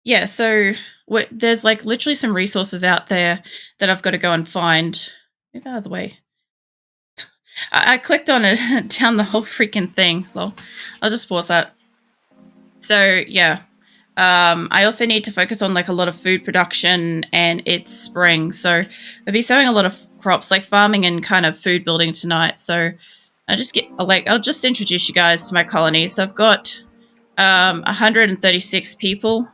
Yeah, so there's like literally some resources out there that I've got to go and find. Move out of the way. I clicked on it down the whole freaking thing. Well, I'll just pause that. So yeah, I also need to focus on like a lot of food production, and it's spring, so I'll be sowing a lot of crops, like farming and kind of food building tonight. So I'll just introduce you guys to my colony. So I've got 136 people,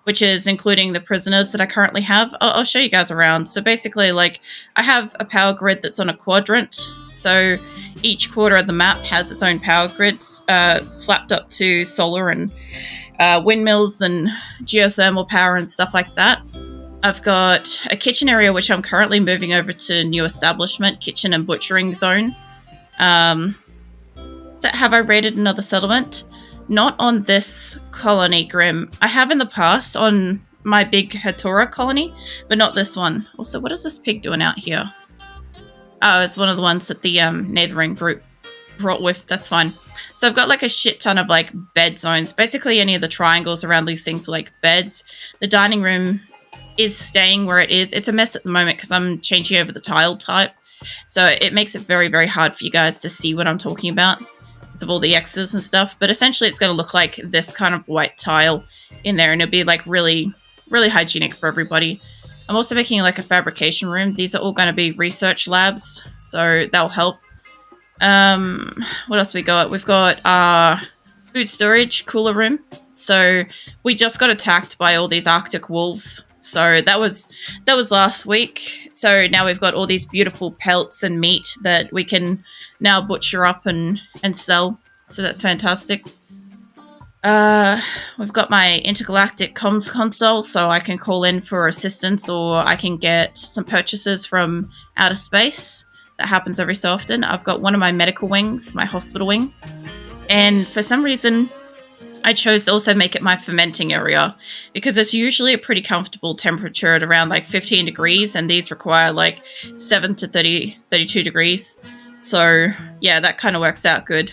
which is including the prisoners that I currently have. I'll show you guys around. So basically, like, I have a power grid that's on a quadrant. So each quarter of the map has its own power grids slapped up to solar and windmills and geothermal power and stuff like that. I've got a kitchen area, which I'm currently moving over to new establishment, kitchen and butchering zone. So have I raided another settlement? Not on this colony, Grim. I have in the past on my big Asora colony, but not this one. Also, what is this pig doing out here? Oh, it's one of the ones that the neighboring group brought with. That's fine. So I've got like a shit ton of like bed zones. Basically, any of the triangles around these things are like beds. The dining room is staying where it is. It's a mess at the moment because I'm changing over the tile type. So it makes it very, very hard for you guys to see what I'm talking about because of all the X's and stuff. But essentially, it's going to look like this kind of white tile in there, and it'll be like really, really hygienic for everybody. I'm also making like a fabrication room. These are all going to be research labs, so that'll help. What else we got? We've got our food storage cooler room. So we just got attacked by all these Arctic wolves. So that was last week. So now we've got all these beautiful pelts and meat that we can now butcher up and sell. So that's fantastic. We've got my intergalactic comms console, so I can call in for assistance, or I can get some purchases from outer space. That happens every so often. I've got one of my medical wings, my hospital wing, and for some reason I chose to also make it my fermenting area because it's usually a pretty comfortable temperature at around like 15 degrees, and these require like 7 to 32 degrees. So yeah, that kind of works out good.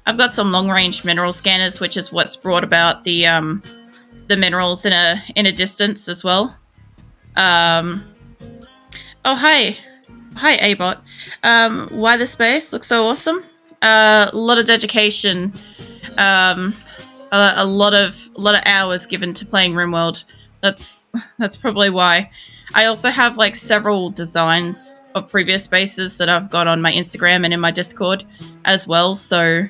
I've got some long-range mineral scanners, which is what's brought about the minerals in a distance as well. Oh, hi, Abot. Why the space looks so awesome? A lot of dedication. A lot of hours given to playing RimWorld. That's probably why. I also have like several designs of previous bases that I've got on my Instagram and in my Discord as well. So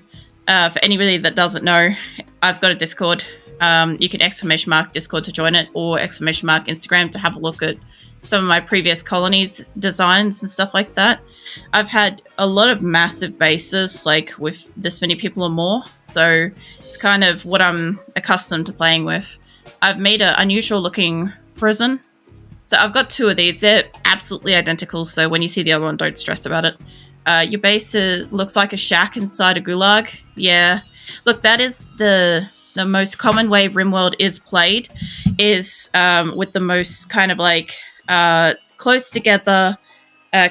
for anybody that doesn't know, I've got a Discord. You can ! Discord to join it, or ! Instagram to have a look at some of my previous colonies designs and stuff like that. I've had a lot of massive bases, like with this many people or more, so it's kind of what I'm accustomed to playing with. I've made an unusual looking prison. So I've got two of these. They're absolutely identical, so when you see the other one, don't stress about it. Your base looks like a shack inside a gulag. Yeah. Look, that is the most common way RimWorld is played, is with the most kind of like close together,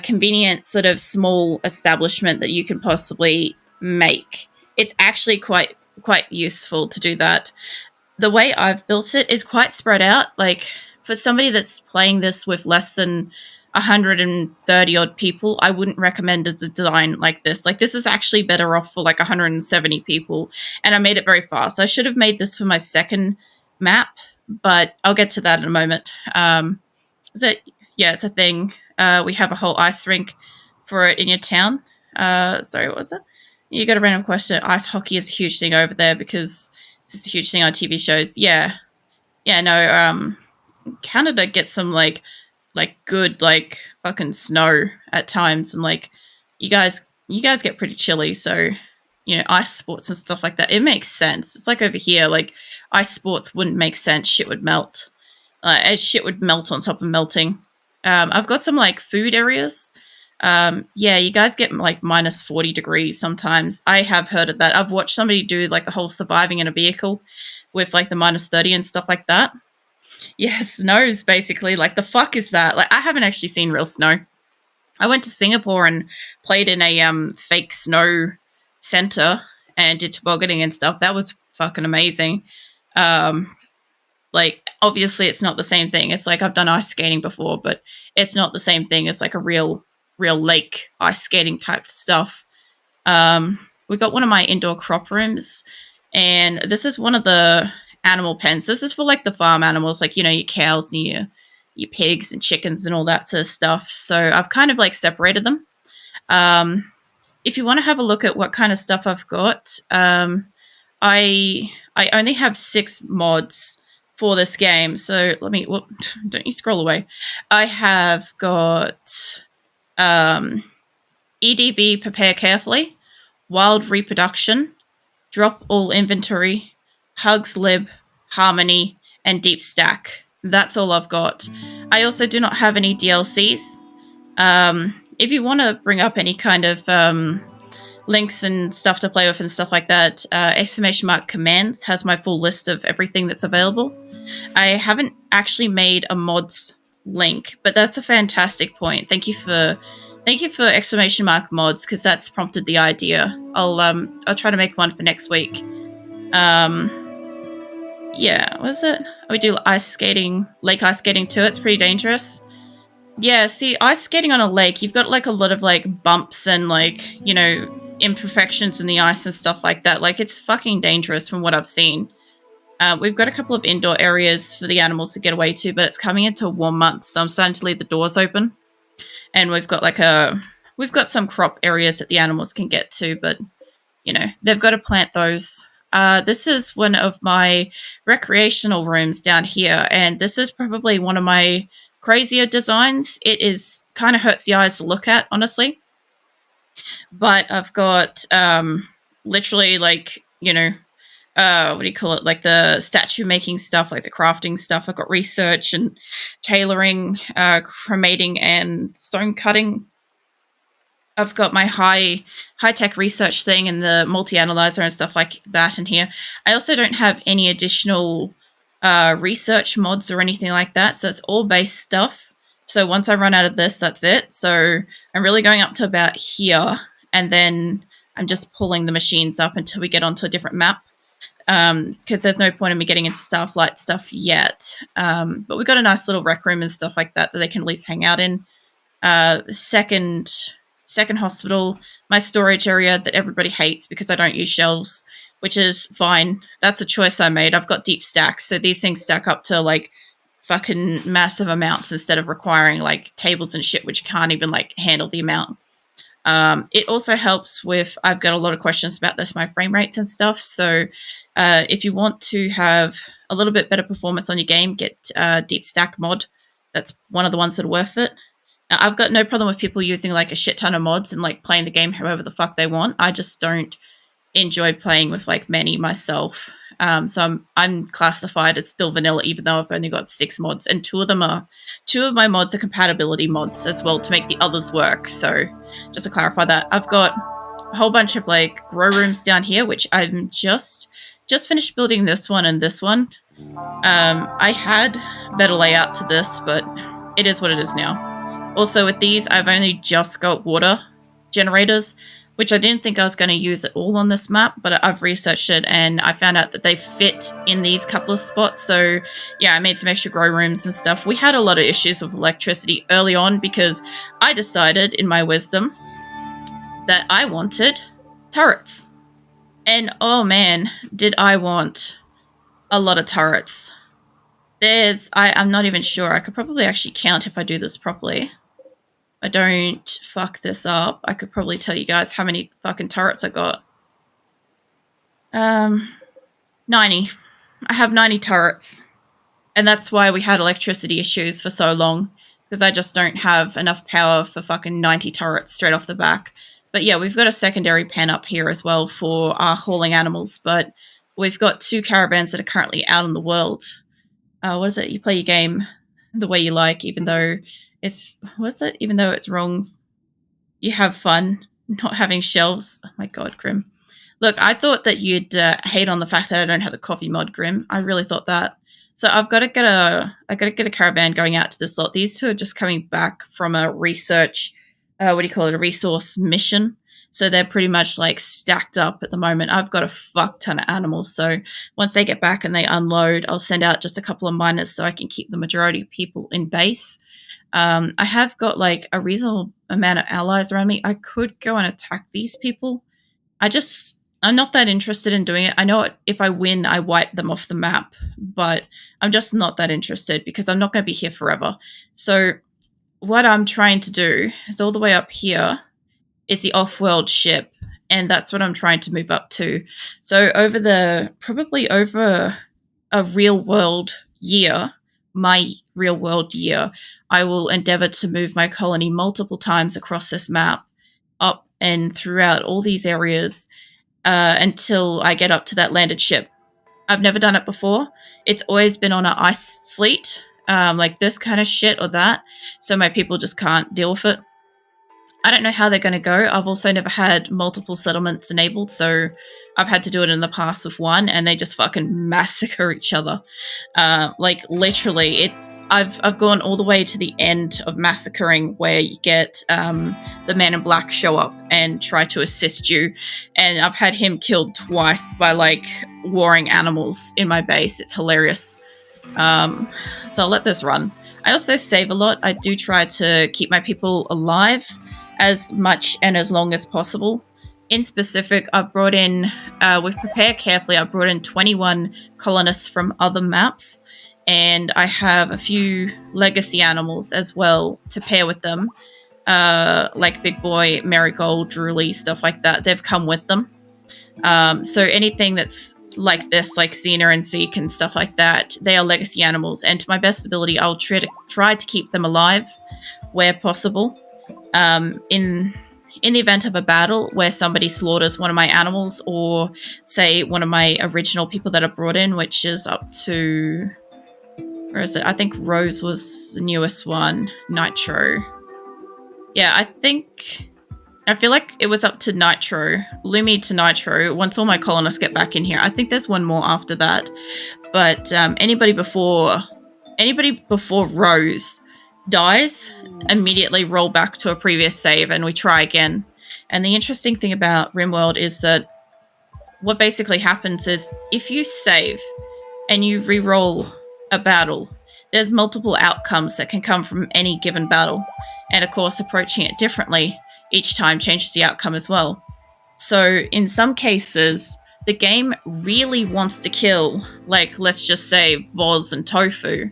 convenient sort of small establishment that you can possibly make. It's actually quite useful to do that. The way I've built it is quite spread out. Like for somebody that's playing this with less than 130 odd people, I wouldn't recommend a design like this. Like this is actually better off for like 170 people, and I made it very fast. I should have made this for my second map, but I'll get to that in a moment. It's a thing. We have a whole ice rink for it in your town. Sorry, what was it? You got a random question. Ice hockey is a huge thing over there because it's just a huge thing on TV shows. Yeah. No. Canada gets some like good like fucking snow at times, and like you guys get pretty chilly. So ice sports and stuff like that. It makes sense. It's like over here, like ice sports wouldn't make sense. Shit would melt. Shit would melt on top of melting. I've got some like food areas. You guys get like minus 40 degrees sometimes. I have heard of that. I've watched somebody do like the whole surviving in a vehicle with like the minus 30 and stuff like that. Yeah, snows basically. Like the fuck is that? Like I haven't actually seen real snow. I went to Singapore and played in a fake snow center and did tobogganing and stuff. That was fucking amazing. Like, obviously, it's not the same thing. It's like I've done ice skating before, but it's not the same thing as like a real lake ice skating type stuff. We got one of my indoor crop rooms, and this is one of the animal pens. This is for like the farm animals, like, you know, your cows and your pigs and chickens and all that sort of stuff. So I've kind of like separated them. Um, if you want to have a look at what kind of stuff I've got, I only have 6 mods for this game. So let me, whoop, don't you scroll away. I have got EdB Prepare Carefully, Wild Reproduction, Drop All Inventory, Hugs Lib, Harmony, and Deep Stack. That's all I've got. I also do not have any DLCs. If you want to bring up any kind of links and stuff to play with and stuff like that, !commands has my full list of everything that's available. I haven't actually made a mods link, but that's a fantastic point. Thank you for !mods, because that's prompted the idea. I'll try to make one for next week. Yeah, what is it? We do ice skating, lake ice skating too. It's pretty dangerous. Yeah, see, ice skating on a lake, you've got like a lot of like bumps and like, you know, imperfections in the ice and stuff like that. Like, it's fucking dangerous from what I've seen. We've got a couple of indoor areas for the animals to get away to, but it's coming into warm months, so I'm starting to leave the doors open. And we've got some crop areas that the animals can get to, but you know, they've got to plant those. This is one of my recreational rooms down here, and this is probably one of my crazier designs. It is kind of hurts the eyes to look at, honestly. But I've got literally, like, you know, what do you call it? Like the statue making stuff, like the crafting stuff. I've got research and tailoring, cremating, and stone cutting. I've got my high tech research thing and the multi analyzer and stuff like that in here. I also don't have any additional research mods or anything like that, so it's all base stuff. So once I run out of this, that's it. So I'm really going up to about here, and then I'm just pulling the machines up until we get onto a different map, because there's no point in me getting into Starflight stuff yet. But we've got a nice little rec room and stuff like that they can at least hang out in. Second hospital, my storage area that everybody hates because I don't use shelves, which is fine. That's a choice I made. I've got deep stacks, so these things stack up to like fucking massive amounts instead of requiring like tables and shit which can't even like handle the amount. It also helps with, I've got a lot of questions about this, my frame rates and stuff. So if you want to have a little bit better performance on your game, get Deep Stack mod. That's one of the ones that are worth it. Now, I've got no problem with people using like a shit ton of mods and like playing the game however the fuck they want. I just don't enjoy playing with like many myself. So I'm classified as still vanilla, even though I've only got 6 mods, and two of my mods are compatibility mods as well to make the others work. So just to clarify that, I've got a whole bunch of like grow rooms down here, which I'm just finished building this one and this one. I had better layout to this, but it is what it is now. Also, with these, I've only just got water generators, which I didn't think I was going to use at all on this map, but I've researched it and I found out that they fit in these couple of spots. So yeah, I made some extra grow rooms and stuff. We had a lot of issues with electricity early on because I decided in my wisdom that I wanted turrets. And oh man, did I want a lot of turrets. I'm not even sure. I could probably actually count if I do this properly. I don't fuck this up. I could probably tell you guys how many fucking turrets I got. 90. I have 90 turrets. And that's why we had electricity issues for so long. Because I just don't have enough power for fucking 90 turrets straight off the back. But yeah, we've got a secondary pen up here as well for our hauling animals. But we've got 2 caravans that are currently out in the world. What is it? You play your game the way you like, even though it's wrong. You have fun not having shelves. Oh my god, Grim. Look, I thought that you'd hate on the fact that I don't have the coffee mod, Grim. I really thought that. So I've got to get a caravan going out to this lot. These 2 are just coming back from a research, a resource mission. So they're pretty much like stacked up at the moment. I've got a fuck ton of animals. So once they get back and they unload, I'll send out just a couple of miners so I can keep the majority of people in base. I have got like a reasonable amount of allies around me. I could go and attack these people. I'm not that interested in doing it. I know if I win, I wipe them off the map, but I'm just not that interested because I'm not going to be here forever. So what I'm trying to do is all the way up here is the off-world ship, and that's what I'm trying to move up to. So probably over a real world year, my real world year, I will endeavor to move my colony multiple times across this map, up and throughout all these areas, until I get up to that landed ship. I've never done it before. It's always been on an ice sleet, like this kind of shit or that, so my people just can't deal with it. I don't know how they're going to go. I've also never had multiple settlements enabled, so I've had to do it in the past with one, and they just fucking massacre each other. Like literally, I've gone all the way to the end of massacring, where you get the man in black show up and try to assist you, and I've had him killed twice by like warring animals in my base. It's hilarious. So I'll let this run. I also save a lot. I do try to keep my people alive as much and as long as possible. In specific, I've brought in, with Prepare Carefully, I've brought in 21 colonists from other maps, and I have a few legacy animals as well to pair with them, like Big Boy, Marigold, Drooly, stuff like that. They've come with them. So anything that's like this, like Xena and Zeke and stuff like that, they are legacy animals, and to my best ability, I'll try to keep them alive where possible. In the event of a battle where somebody slaughters one of my animals, or say one of my original people that I brought in, which is up to, where is it? I think Rose was the newest one. Nitro. Yeah, I feel like it was up to Nitro, Lumi to Nitro, once all my colonists get back in here. I think there's one more after that. But anybody before Rose dies, immediately roll back to a previous save and we try again. And the interesting thing about RimWorld is that what basically happens is if you save and you re-roll a battle, there's multiple outcomes that can come from any given battle. And of course, approaching it differently each time changes the outcome as well. So in some cases, the game really wants to kill, like, let's just say Voz and Tofu.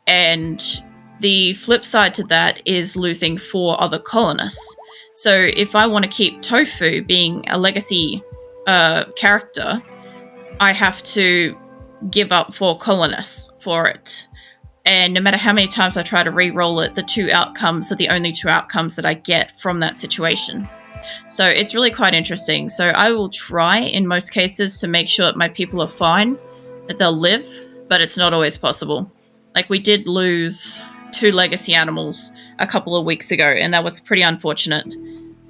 And the flip side to that is losing 4 other colonists. So if I want to keep Tofu being a legacy character, I have to give up 4 colonists for it. And no matter how many times I try to re-roll it, the 2 outcomes are the only 2 outcomes that I get from that situation. So it's really quite interesting. So I will try in most cases to make sure that my people are fine, that they'll live, but it's not always possible. Like, we did lose 2 legacy animals a couple of weeks ago, and that was pretty unfortunate.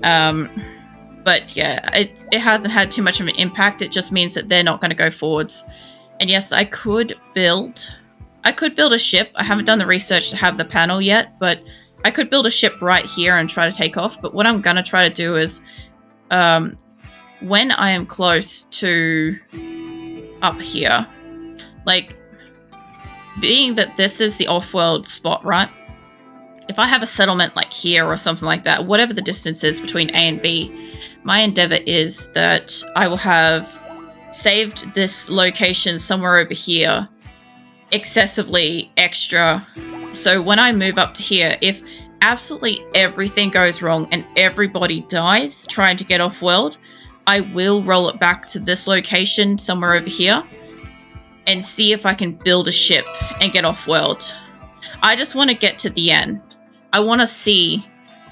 But yeah, it hasn't had too much of an impact. It just means that they're not going to go forwards. And yes, I could build a ship. I haven't done the research to have the panel yet, but I could build a ship right here and try to take off. But what I'm going to try to do is, when I am close to up here, like, being that this is the off-world spot, right? If I have a settlement like here or something like that, whatever the distance is between A and B, my endeavor is that I will have saved this location somewhere over here excessively extra. So when I move up to here, if absolutely everything goes wrong and everybody dies trying to get off-world, I will roll it back to this location somewhere over here and see if I can build a ship and get off-world. I just want to get to the end. I want to see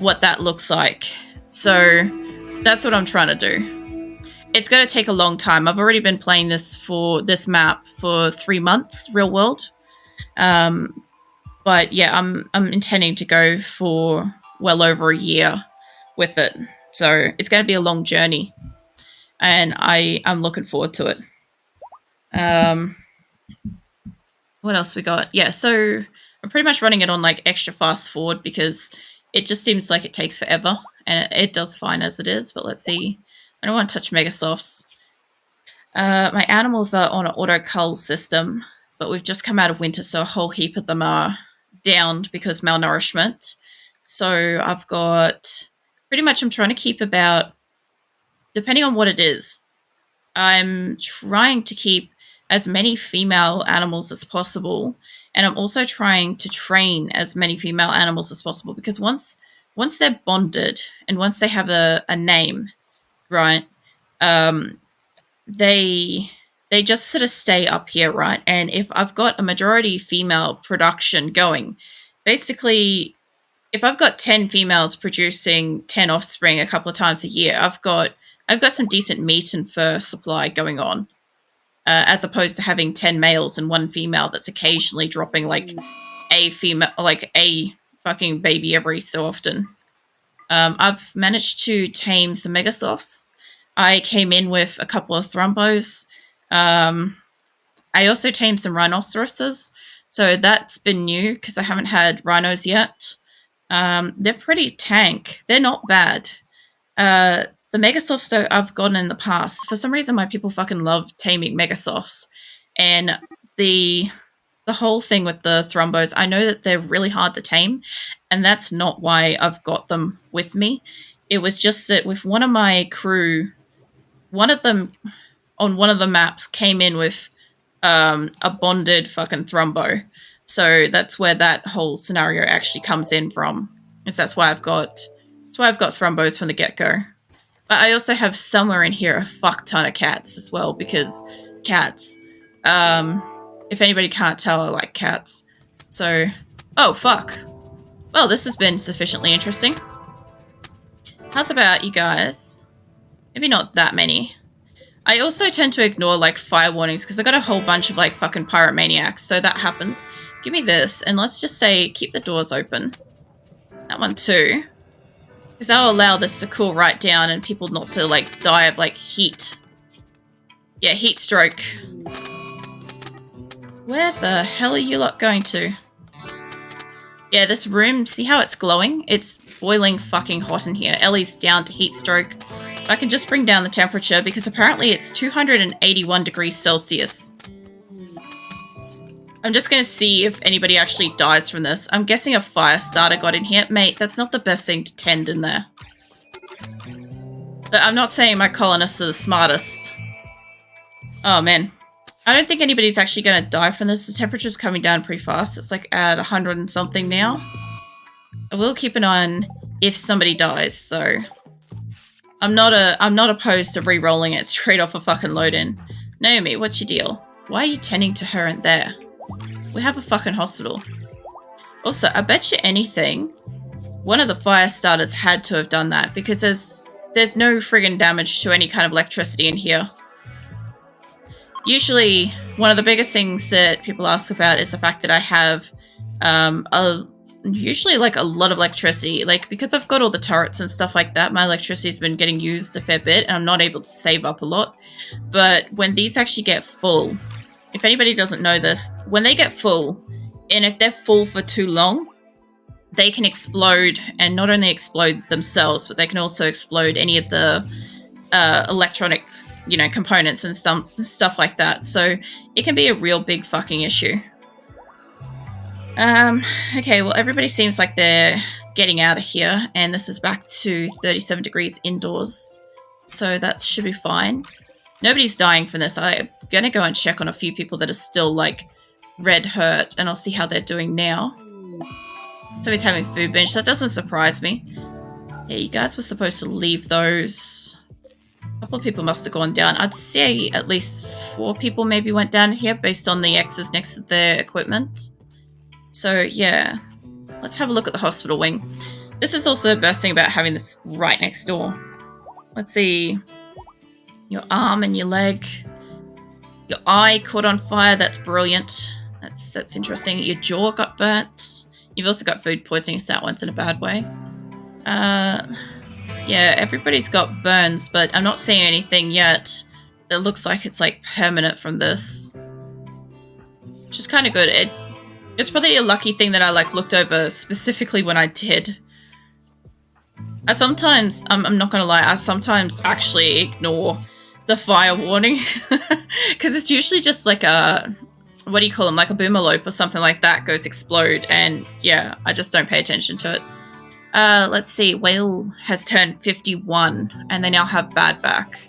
what that looks like. So that's what I'm trying to do. It's going to take a long time. I've already been playing this map for 3 months, real world. But yeah, I'm intending to go for well over a year with it. So it's going to be a long journey. And I'm looking forward to it. What else we got? Yeah, so I'm pretty much running it on like extra fast forward because it just seems like it takes forever. and it does fine as it is, but let's see. I don't want to touch Megasofts. My animals are on an auto cull system, but we've just come out of winter, so a whole heap of them are downed because malnourishment. So I've got pretty much, I'm trying to keep about, depending on what it is, I'm trying to keep as many female animals as possible, and I'm also trying to train as many female animals as possible, because once they're bonded and once they have a name, right, they just sort of stay up here, right? And if I've got a majority female production going, basically, if I've got 10 females producing 10 offspring a couple of times a year, I've got some decent meat and fur supply going on, as opposed to having 10 males and 1 female that's occasionally dropping like a female, like a fucking baby every so often. I've managed to tame some Megasofts. I came in with a couple of Thrumbos. I also tamed some Rhinoceroses, so that's been new because I haven't had rhinos yet. They're pretty tank. They're not bad. The Megasofts, though, I've gotten in the past. For some reason, my people fucking love taming Megasofts. And the whole thing with the Thrumbos, I know that they're really hard to tame, and that's not why I've got them with me. It was just that with one of my crew, one of them on one of the maps came in with a bonded fucking Thrumbo. So that's where that whole scenario actually comes in from. That's why I've got Thrumbos from the get-go. But I also have somewhere in here a fuck ton of cats as well, because cats. If anybody can't tell, I like cats. So, oh fuck. Well, this has been sufficiently interesting. How's about you guys? Maybe not that many. I also tend to ignore, like, fire warnings, because I got a whole bunch of, like, fucking pyromaniacs, so that happens. Give me this, and let's just say, keep the doors open. That one too. Because that'll allow this to cool right down and people not to, like, die of, like, heat. Yeah, heat stroke. Where the hell are you lot going to? Yeah, this room, see how it's glowing? It's boiling fucking hot in here. Ellie's down to heat stroke. I can just bring down the temperature because apparently it's 281 degrees Celsius. I'm just going to see if anybody actually dies from this. I'm guessing a fire starter got in here. Mate, that's not the best thing to tend in there. But I'm not saying my colonists are the smartest. Oh, man. I don't think anybody's actually going to die from this. The temperature's coming down pretty fast. It's like at 100 and something now. I will keep an eye on if somebody dies, though. I'm not opposed to re-rolling it straight off a fucking load-in. Naomi, what's your deal? Why are you tending to her in there? We have a fucking hospital. Also, I bet you anything, one of the fire starters had to have done that, because there's no friggin' damage to any kind of electricity in here. Usually, one of the biggest things that people ask about is the fact that I have usually like a lot of electricity. Like, because I've got all the turrets and stuff like that, my electricity's been getting used a fair bit, and I'm not able to save up a lot. But when these actually get full, if anybody doesn't know this, when they get full, and if they're full for too long, they can explode, and not only explode themselves, but they can also explode any of the electronic, you know, components and stuff like that. So it can be a real big fucking issue. Okay, well, everybody seems like they're getting out of here, and this is back to 37 degrees indoors, so that should be fine. Nobody's dying from this. I'm gonna go and check on a few people that are still, like, red hurt, and I'll see how they're doing now. Somebody's having food binge. That doesn't surprise me. Yeah, you guys were supposed to leave those. A couple of people must have gone down. I'd say at least 4 people maybe went down here based on the X's next to their equipment. So, yeah. Let's have a look at the hospital wing. This is also the best thing about having this right next door. Let's see. Your arm and your leg. Your eye caught on fire. That's brilliant. That's interesting. Your jaw got burnt. You've also got food poisoning, so that one's in a bad way. Yeah, everybody's got burns, but I'm not seeing anything yet that looks like it's, like, permanent from this. Which is kind of good. It's probably a lucky thing that I, like, looked over specifically when I did. I'm not gonna lie, I sometimes actually ignore the fire warning because it's usually just like a, what do you call them, like a boomerlope or something like that goes explode, and yeah, I just don't pay attention to it. Let's see, whale has turned 51 and they now have bad back.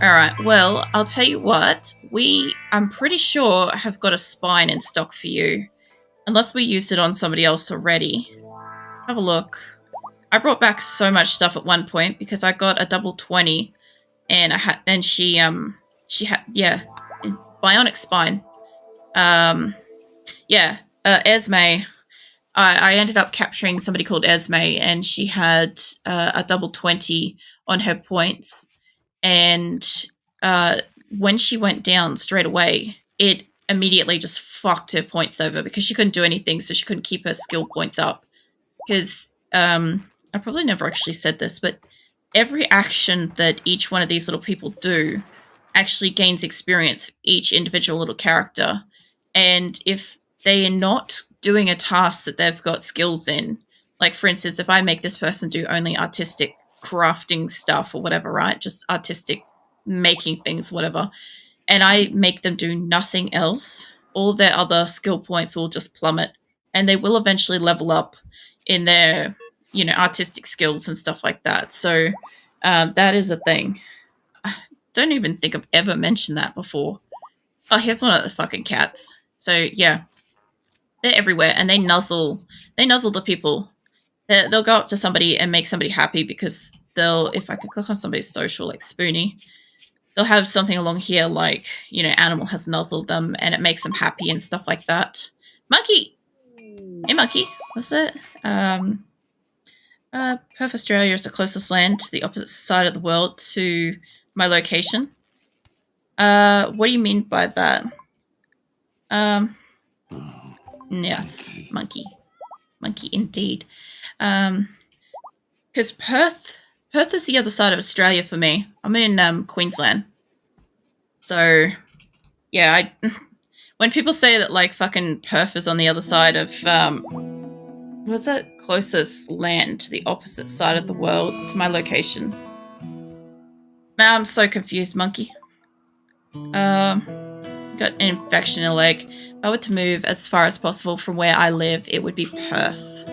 All right, well, I'll tell you what, I'm pretty sure, have got a spine in stock for you, unless we used it on somebody else already. Have a look. I brought back so much stuff at one point because I got a double 20, and she had, yeah, bionic spine. Yeah, Esme. I ended up capturing somebody called Esme, and she had a double 20 on her points, and uh, when she went down straight away, it immediately just fucked her points over because she couldn't do anything, so she couldn't keep her skill points up. Because I probably never actually said this, but every action that each one of these little people do actually gains experience for each individual little character. And if they are not doing a task that they've got skills in, like for instance, if I make this person do only artistic crafting stuff or whatever, right? Just artistic making things, whatever, and I make them do nothing else, all their other skill points will just plummet, and they will eventually level up in their, artistic skills and stuff like that. So that is a thing. I don't even think I've ever mentioned that before. Oh, here's one of the fucking cats. So yeah, they're everywhere, and they nuzzle. They nuzzle the people. They'll go up to somebody and make somebody happy because they'll. If I could click on somebody's social, like Spoonie, they'll have something along here like, animal has nuzzled them and it makes them happy and stuff like that. Monkey! Hey, monkey. What's that? Perth, Australia is the closest land to the opposite side of the world to my location. What do you mean by that? Yes, monkey. Monkey indeed. Because Perth is the other side of Australia for me. I'm in Queensland. So, yeah, when people say that, like, fucking Perth is on the other side of, what's that closest land to the opposite side of the world to my location? I'm so confused, monkey. Got an infection in a leg. If I were to move as far as possible from where I live, it would be Perth.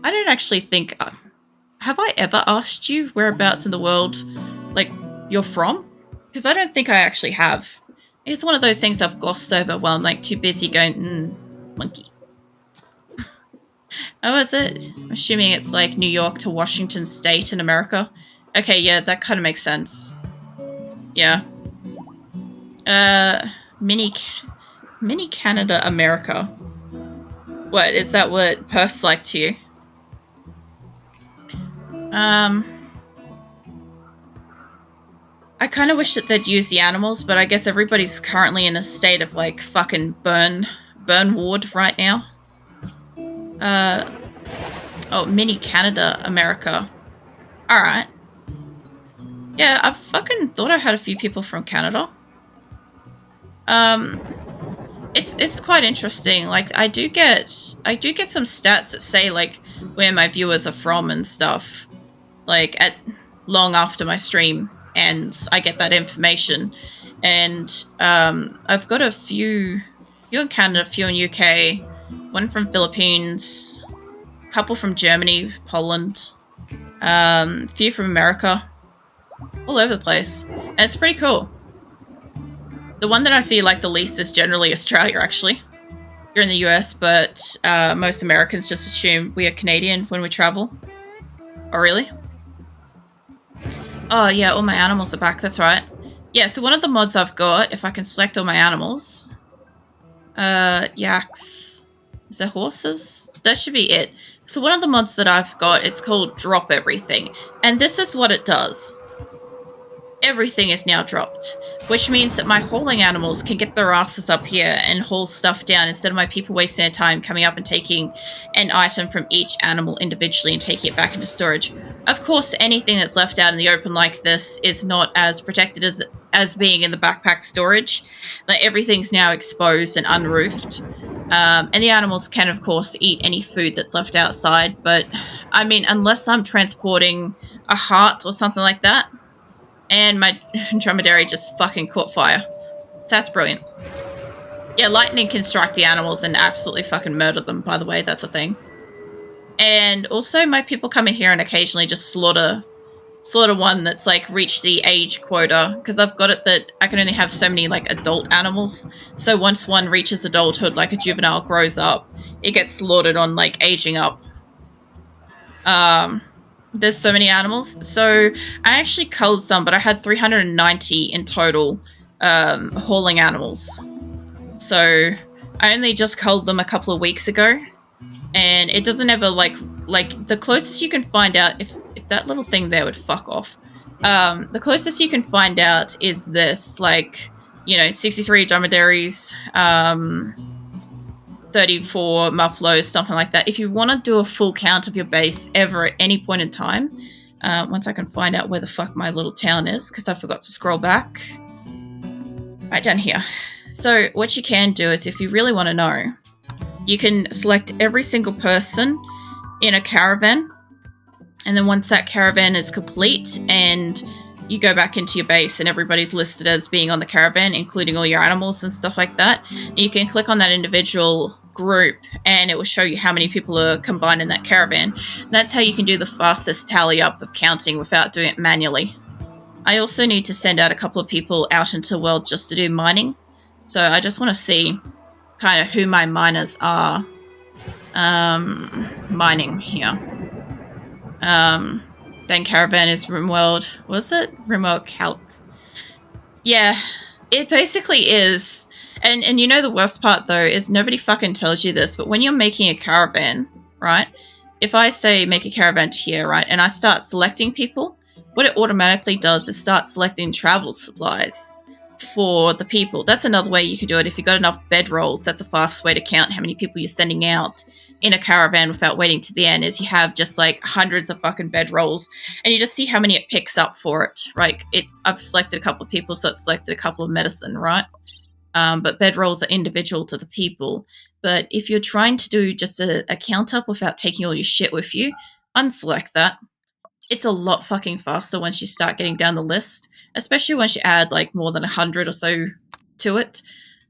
I don't actually think... have I ever asked you whereabouts in the world, like, you're from? Because I don't think I actually have. It's one of those things I've glossed over while I'm, like, too busy going, monkey. Oh, is it? I'm assuming it's, like, New York to Washington State in America. Okay, yeah, that kind of makes sense. Yeah. Mini Canada, America. What, is that what Perth's like to you? I kind of wish that they'd use the animals, but I guess everybody's currently in a state of, like, fucking burn ward right now. Oh, mini Canada, America. Alright. Yeah, I fucking thought I had a few people from Canada. It's quite interesting. Like, I do get some stats that say, like, where my viewers are from and stuff. Like, at long after my stream, and I get that information. And I've got a few in Canada, a few in UK, one from Philippines, a couple from Germany, Poland, a few from America, all over the place. And it's pretty cool. The one that I see, like, the least is generally Australia, actually. You're in the US, but most Americans just assume we are Canadian when we travel. Oh, really? Oh, yeah, all my animals are back, that's right. Yeah, so one of the mods I've got, if I can select all my animals... yaks... Is there horses? That should be it. So one of the mods that I've got, it's called Drop Everything. And this is what it does. Everything is now dropped, which means that my hauling animals can get their asses up here and haul stuff down instead of my people wasting their time coming up and taking an item from each animal individually and taking it back into storage. Of course, anything that's left out in the open like this is not as protected as being in the backpack storage. Like, everything's now exposed and unroofed. And the animals can, of course, eat any food that's left outside. But, I mean, unless I'm transporting a heart or something like that, and my dromedary just fucking caught fire. That's brilliant. Yeah, lightning can strike the animals and absolutely fucking murder them, by the way. That's a thing. And also, my people come in here and occasionally just slaughter one that's like reached the age quota, because I've got it that I can only have so many like adult animals. So once one reaches adulthood, like a juvenile grows up, it gets slaughtered on like aging up. There's so many animals. So I actually culled some, but I had 390 in total hauling animals. So I only just culled them a couple of weeks ago, and it doesn't ever like the closest you can find out, if that little thing there would fuck off. The closest you can find out is this, like, 63 dromedaries, 34 muffaloes, something like that. If you want to do a full count of your base ever at any point in time, once I can find out where the fuck my little town is, because I forgot to scroll back. Right down here. So what you can do is, if you really want to know, you can select every single person in a caravan, and then once that caravan is complete and you go back into your base and everybody's listed as being on the caravan, including all your animals and stuff like that, you can click on that individual group and it will show you how many people are combined in that caravan. And that's how you can do the fastest tally up of counting without doing it manually. I also need to send out a couple of people out into the world just to do mining. So I just want to see kind of who my miners are mining here. Then Caravan is RimWorld. Was it? RimWorld Calc. Yeah, it basically is. And the worst part, though, is nobody fucking tells you this, but when you're making a caravan, right? If I say make a caravan here, right, and I start selecting people, what it automatically does is start selecting travel supplies for the people. That's another way you could do it. If you've got enough bedrolls, that's a fast way to count how many people you're sending out in a caravan without waiting to the end, is you have just like hundreds of fucking bedrolls and you just see how many it picks up for it. Right? I've selected a couple of people, so it's selected a couple of medicine, right? But bedrolls are individual to the people. But if you're trying to do just a count up without taking all your shit with you, unselect that. It's a lot fucking faster once you start getting down the list, especially once you add like more than 100 or so to it.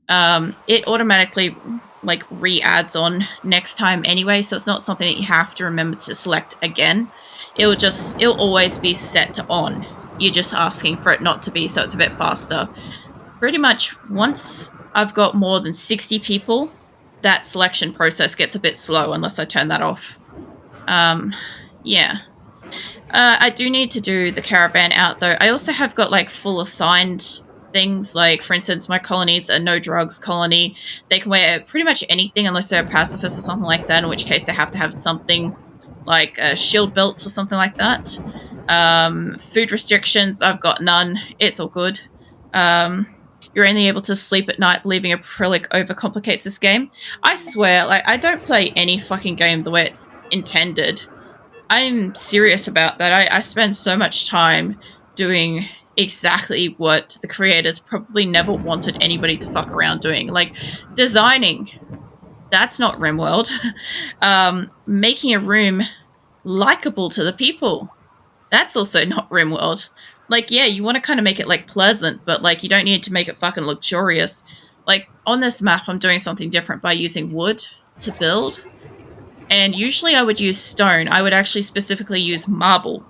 It automatically like re-adds on next time anyway, so it's not something that you have to remember to select again. It'll always be set to on. You're just asking for it not to be, so it's a bit faster. Pretty much once I've got more than 60 people, that selection process gets a bit slow unless I turn that off. Yeah. I do need to do the caravan out, though. I also have got, like, full assigned things. Like, for instance, my colony's a no-drugs colony. They can wear pretty much anything unless they're a pacifist or something like that, in which case they have to have something like shield belts or something like that. Food restrictions, I've got none. It's all good. You're only able to sleep at night, believing acrylic overcomplicates this game. I swear, like, I don't play any fucking game the way it's intended. I'm serious about that. I spend so much time doing exactly what the creators probably never wanted anybody to fuck around doing. Like, designing. That's not RimWorld. Making a room likable to the people. That's also not RimWorld. Like, yeah, you want to kind of make it, like, pleasant, but, like, you don't need to make it fucking luxurious. Like, on this map, I'm doing something different by using wood to build. And usually I would use stone. I would actually specifically use marble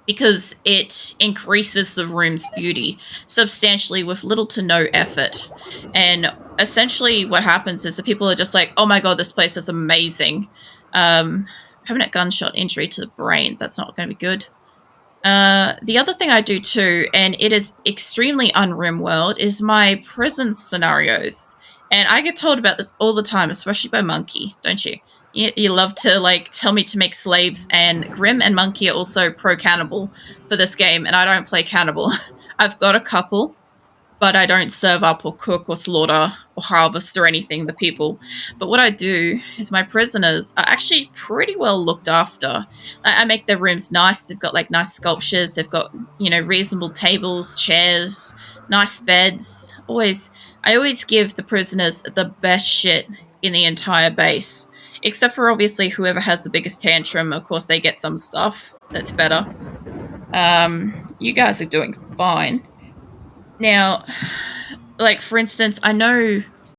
because it increases the room's beauty substantially with little to no effort. And essentially what happens is the people are just like, oh my god, this place is amazing. Permanent gunshot injury to the brain. That's not going to be good. The other thing I do too, and it is extremely un-RimWorld, is my prison scenarios. And I get told about this all the time, especially by Monkey, don't you? You love to, like, tell me to make slaves, and Grim and Monkey are also pro-cannibal for this game, and I don't play cannibal. I've got a couple, but I don't serve up or cook or slaughter or harvest or anything, the people. But what I do is my prisoners are actually pretty well looked after. I make their rooms nice. They've got, like, nice sculptures. They've got, reasonable tables, chairs. nice beds. I always give the prisoners the best shit in the entire base. Except for obviously whoever has the biggest tantrum, of course they get some stuff that's better. You guys are doing fine. Now, like for instance, I know